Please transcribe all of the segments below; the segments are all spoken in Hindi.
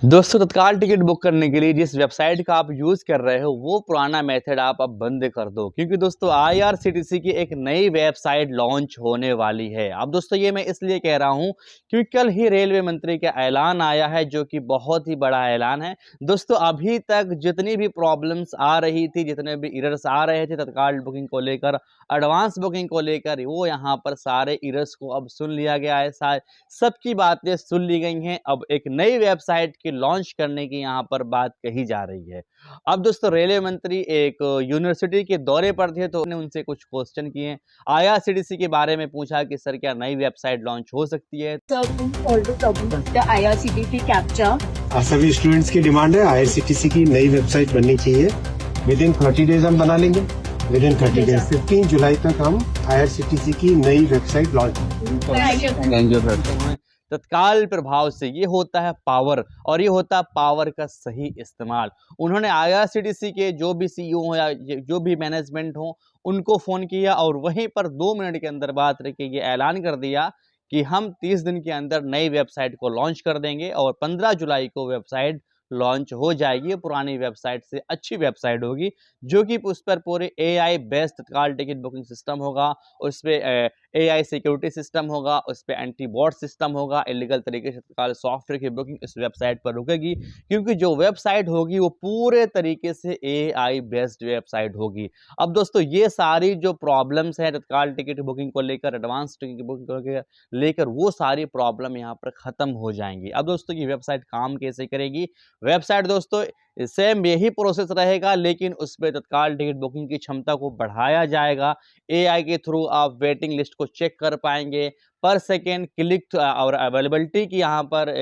दोस्तों तत्काल टिकट बुक करने के लिए जिस वेबसाइट का आप यूज़ कर रहे हो वो पुराना मेथड आप अब बंद कर दो, क्योंकि दोस्तों आईआरसीटीसी की एक नई वेबसाइट लॉन्च होने वाली है। अब दोस्तों ये मैं इसलिए कह रहा हूँ क्योंकि कल ही रेलवे मंत्री का ऐलान आया है, जो कि बहुत ही बड़ा ऐलान है। दोस्तों अभी तक जितनी भी प्रॉब्लम्स आ रही थी, जितने भी एरर्स आ रहे थे तत्काल बुकिंग को लेकर, एडवांस बुकिंग को लेकर, वो यहाँ पर सारे एरर्स को अब सुन लिया गया है। सबकी बातें सुन ली गई हैं। अब एक नई वेबसाइट की लॉन्च करने की यहाँ पर बात कही जा रही है। अब दोस्तों रेलवे मंत्री एक यूनिवर्सिटी के दौरे पर थे, तो उन्होंने उनसे कुछ क्वेश्चन किए, आईआरसीटीसी के बारे में पूछा कि सर क्या नई वेबसाइट लॉन्च हो सकती है। आईआरसीटीसी कैप्चा सभी स्टूडेंट्स की डिमांड है, आईआरसीटीसी की नई वेबसाइट बननी चाहिए। विद इन 30 डेज हम बना लेंगे। विद इन 30 डेज 15 जुलाई तक हम आईआरसीटीसी की नई website launch thank you sir. तत्काल प्रभाव से ये होता है पावर, और ये होता है पावर का सही इस्तेमाल। उन्होंने आईआरसीटीसी के जो भी सीईओ हो या जो भी मैनेजमेंट हो उनको फ़ोन किया और वहीं पर 2 मिनट के अंदर बात रख के ये ऐलान कर दिया कि हम 30 दिन के अंदर नई वेबसाइट को लॉन्च कर देंगे और 15 जुलाई को वेबसाइट लॉन्च हो जाएगी। पुरानी वेबसाइट से अच्छी वेबसाइट होगी, जो कि उस पर पूरे एआई बेस्ड तत्काल टिकट बुकिंग सिस्टम होगा, उस पे एआई सिक्योरिटी सिस्टम होगा, उस पे एंटी बॉट सिस्टम होगा। इलीगल तरीके से तत्काल सॉफ्टवेयर की बुकिंग इस वेबसाइट पर रुकेगी, क्योंकि जो वेबसाइट होगी वो पूरे तरीके से एआई बेस्ड वेबसाइट होगी। अब दोस्तों ये सारी जो प्रॉब्लम्स है तत्काल टिकट बुकिंग को लेकर, एडवांस टिकट बुकिंग को लेकर, वो सारी प्रॉब्लम यहाँ पर खत्म हो जाएंगी। अब दोस्तों ये वेबसाइट काम कैसे करेगी? वेबसाइट दोस्तों सेम यही प्रोसेस रहेगा, लेकिन उस पे तत्काल टिकट बुकिंग की क्षमता को बढ़ाया जाएगा। एआई के थ्रू आप वेटिंग लिस्ट को चेक कर पाएंगे, पर सेकेंड क्लिक और अवेलेबिलिटी की यहाँ पर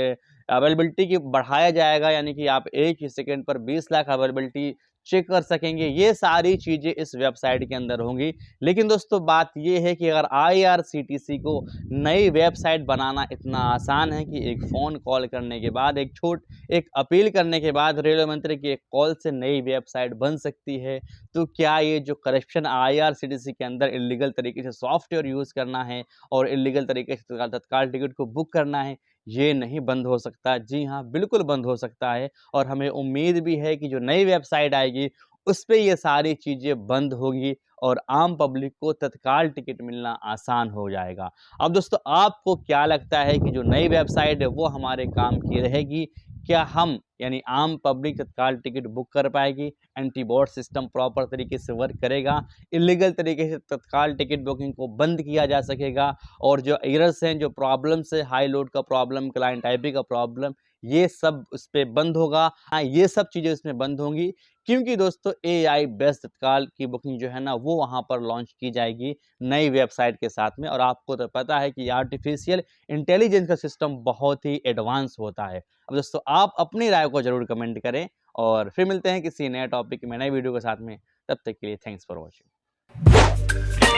अवेलेबिलिटी की बढ़ाया जाएगा, यानी कि आप एक ही सेकेंड पर 20 लाख अवेलेबिलिटी चेक कर सकेंगे। ये सारी चीज़ें इस वेबसाइट के अंदर होंगी। लेकिन दोस्तों बात ये है कि अगर आईआरसीटीसी को नई वेबसाइट बनाना इतना आसान है कि एक फ़ोन कॉल करने के बाद, एक अपील करने के बाद रेलवे मंत्री की एक कॉल से नई वेबसाइट बन सकती है, तो क्या ये जो करप्शन आईआरसीटीसी के अंदर इलीगल तरीके से सॉफ्टवेयर यूज़ करना है और इलीगल तरीके से तत्काल टिकट को बुक करना है, ये नहीं बंद हो सकता? जी हाँ, बिल्कुल बंद हो सकता है। और हमें उम्मीद भी है कि जो नई वेबसाइट आएगी उस पे ये सारी चीज़ें बंद होंगी और आम पब्लिक को तत्काल टिकट मिलना आसान हो जाएगा। अब दोस्तों आपको क्या लगता है कि जो नई वेबसाइट है वो हमारे काम की रहेगी? क्या हम यानी आम पब्लिक तत्काल टिकट बुक कर पाएगी? एंटी बॉट सिस्टम प्रॉपर तरीके से वर्क करेगा? इलीगल तरीके से तत्काल टिकट बुकिंग को बंद किया जा सकेगा? और जो एरर्स हैं, जो प्रॉब्लम्स है, हाई लोड का प्रॉब्लम, क्लाइंट आईपी का प्रॉब्लम, ये सब उस पे बंद होगा। हाँ, ये सब चीज़ें उसमें बंद होंगी, क्योंकि दोस्तों एआई बेस्ड तत्काल की बुकिंग जो है ना वो वहाँ पर लॉन्च की जाएगी नई वेबसाइट के साथ में। और आपको तो पता है कि आर्टिफिशियल इंटेलिजेंस का सिस्टम बहुत ही एडवांस होता है। अब दोस्तों आप अपनी राय को ज़रूर कमेंट करें और फिर मिलते हैं किसी नए टॉपिक में, नए वीडियो के साथ में। तब तक के लिए थैंक्स फॉर वॉचिंग।